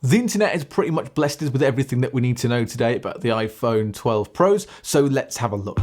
The internet has pretty much blessed us with everything that we need to know today about the iPhone 12 Pros, so let's have a look.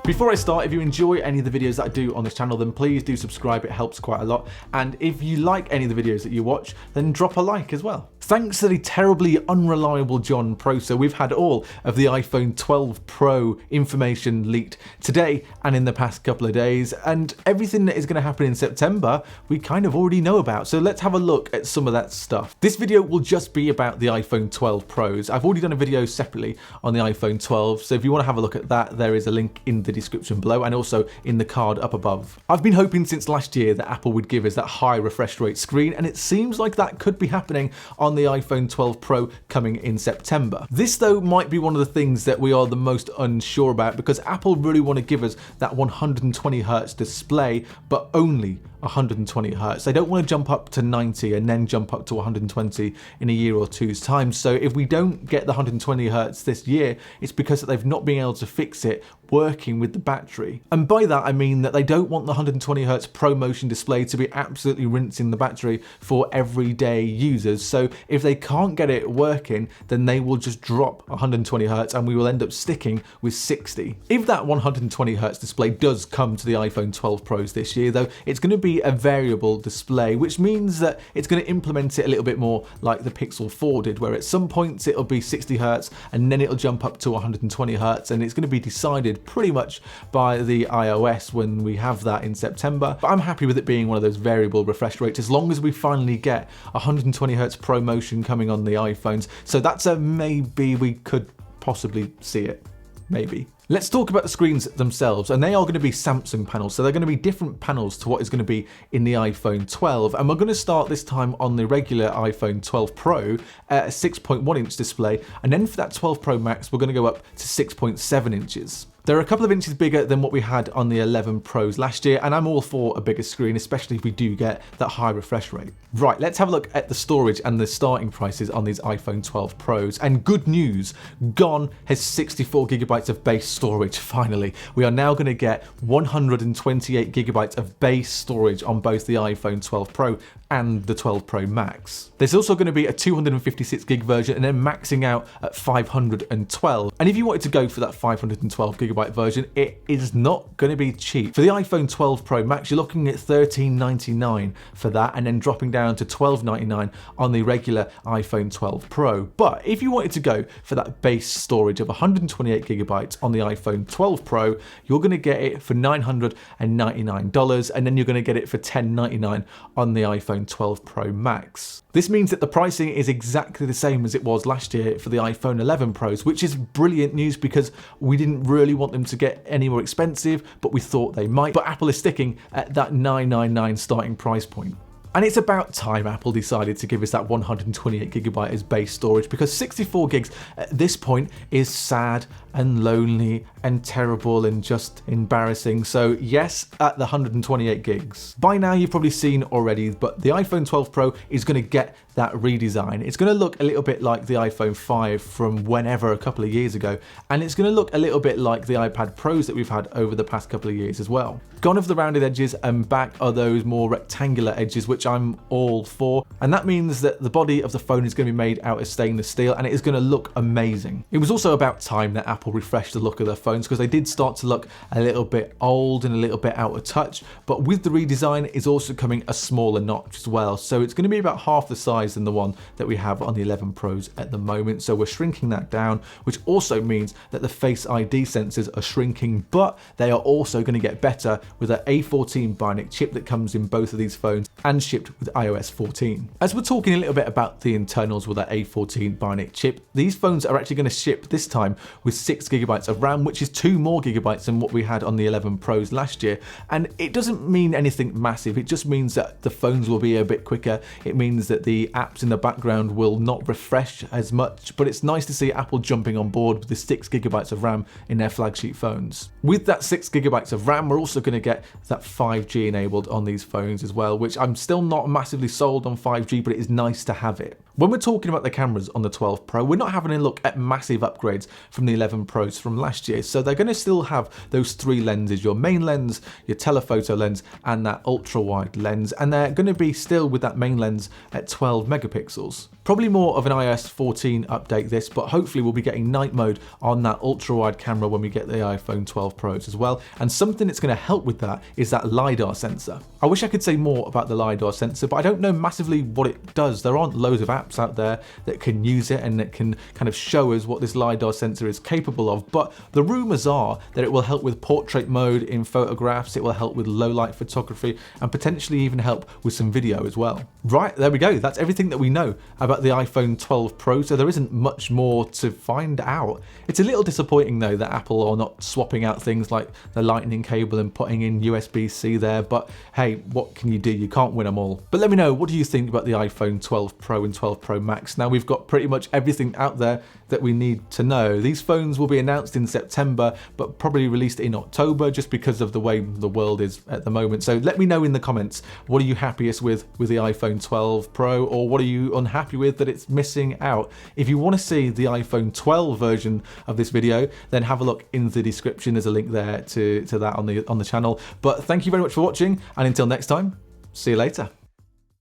Before I start, if you enjoy any of the videos that I do on this channel, then please do subscribe, it helps quite a lot. And if you like any of the videos that you watch, then drop a like as well. Thanks to the terribly unreliable John Prosser, we've had all of the iPhone 12 Pro information leaked today and in the past couple of days, and everything that is going to happen in September we kind of already know about, so let's have a look at some of that stuff. This video will just be about the iPhone 12 Pros. I've already done a video separately on the iPhone 12, so if you want to have a look at that, there is a link in the description below and also in the card up above. I've been hoping since last year that Apple would give us that high refresh rate screen, and it seems like that could be happening on the iPhone 12 Pro coming in September. This though might be one of the things that we are the most unsure about, because Apple really want to give us that 120Hz display, but only 120Hz. They don't want to jump up to 90 and then jump up to 120 in a year or two's time. So if we don't get the 120Hz this year, it's because they've not been able to fix it working with the battery. And by that I mean that they don't want the 120Hz ProMotion display to be absolutely rinsing the battery for everyday users. So if they can't get it working, then they will just drop 120Hz and we will end up sticking with 60. If that 120Hz display does come to the iPhone 12 Pros this year though, it's going to be a variable display, which means that it's going to implement it a little bit more like the Pixel 4 did, where at some points it'll be 60Hz and then it'll jump up to 120Hz, and it's going to be decided pretty much by the iOS when we have that in September. But I'm happy with it being one of those variable refresh rates as long as we finally get 120Hz ProMotion coming on the iPhones. So that's a maybe. We could possibly see it. Maybe. Let's talk about the screens themselves, and they are going to be Samsung panels, so they're going to be different panels to what is going to be in the iPhone 12, and we're going to start this time on the regular iPhone 12 Pro at a 6.1 inch display, and then for that 12 Pro Max we're going to go up to 6.7 inches. They're a couple of inches bigger than what we had on the 11 Pros last year, and I'm all for a bigger screen, especially if we do get that high refresh rate. Right, let's have a look at the storage and the starting prices on these iPhone 12 Pros. And good news, gone has 64GB of base storage, finally. We are now going to get 128GB of base storage on both the iPhone 12 Pro and the 12 Pro Max. There's also going to be a 256GB version and then maxing out at 512. And if you wanted to go for that 512GB version, it is not going to be cheap. For the iPhone 12 Pro Max, you're looking at $13.99 for that, and then dropping down to $12.99 on the regular iPhone 12 Pro. But if you wanted to go for that base storage of 128GB on the iPhone 12 Pro, you're going to get it for $999, and then you're going to get it for $10.99 on the iPhone 12 Pro Max. This means that the pricing is exactly the same as it was last year for the iPhone 11 Pros, which is brilliant news because we didn't really want them to get any more expensive, but we thought they might. But Apple is sticking at that $999 starting price point. And it's about time Apple decided to give us that 128GB as base storage, because 64 gigs at this point is sad and lonely and terrible and just embarrassing. So yes, at the 128 gigs. By now you've probably seen already, but the iPhone 12 Pro is going to get that redesign. It's going to look a little bit like the iPhone 5 from whenever a couple of years ago, and it's going to look a little bit like the iPad Pros that we've had over the past couple of years as well. Gone are the rounded edges and back are those more rectangular edges, which I'm all for, and that means that the body of the phone is going to be made out of stainless steel and it is going to look amazing. It was also about time that Apple refreshed the look of their phones, because they did start to look a little bit old and a little bit out of touch, but with the redesign is also coming a smaller notch as well, so it's going to be about half the size than the one that we have on the 11 Pros at the moment. So we're shrinking that down, which also means that the Face ID sensors are shrinking, but they are also going to get better with an A14 Bionic chip that comes in both of these phones and shipped with iOS 14. As we're talking a little bit about the internals with that A14 Bionic chip, these phones are actually going to ship this time with 6GB of RAM, which is 2 more gigabytes than what we had on the 11 Pros last year. And it doesn't mean anything massive, it just means that the phones will be a bit quicker. It means that the apps in the background will not refresh as much, but it's nice to see Apple jumping on board with the 6GB of RAM in their flagship phones. With that 6GB of RAM, we're also going to get that 5G enabled on these phones as well, which I'm still not massively sold on 5G, but it is nice to have it. When we're talking about the cameras on the 12 Pro, we're not having a look at massive upgrades from the 11 Pros from last year. So they're going to still have those 3 lenses, your main lens, your telephoto lens, and that ultra wide lens, and they're going to be still with that main lens at 12 megapixels. Probably more of an iOS 14 update this, but hopefully we'll be getting night mode on that ultra wide camera when we get the iPhone 12 Pros as well. And something that's going to help with that is that LiDAR sensor. I wish I could say more about the LiDAR sensor, but I don't know massively what it does. There aren't loads of apps out there that can use it and that can kind of show us what this LiDAR sensor is capable of. But the rumors are that it will help with portrait mode in photographs, it will help with low light photography, and potentially even help with some video as well. Right, there we go. That's everything that we know about the iPhone 12 Pro, so there isn't much more to find out. It's a little disappointing though that Apple are not swapping out things like the lightning cable and putting in USB-C there, but hey, what can you do? You can't win them all. But let me know, what do you think about the iPhone 12 Pro and 12 Pro Max? Now we've got pretty much everything out there that we need to know. These phones will be announced in September, but probably released in October just because of the way the world is at the moment. So let me know in the comments, what are you happiest with the iPhone 12 Pro, or what are you unhappy with that it's missing out? If you want to see the iPhone 12 version of this video, then have a look in the description. There's a link there to that on the channel. But thank you very much for watching, and until next time, see you later.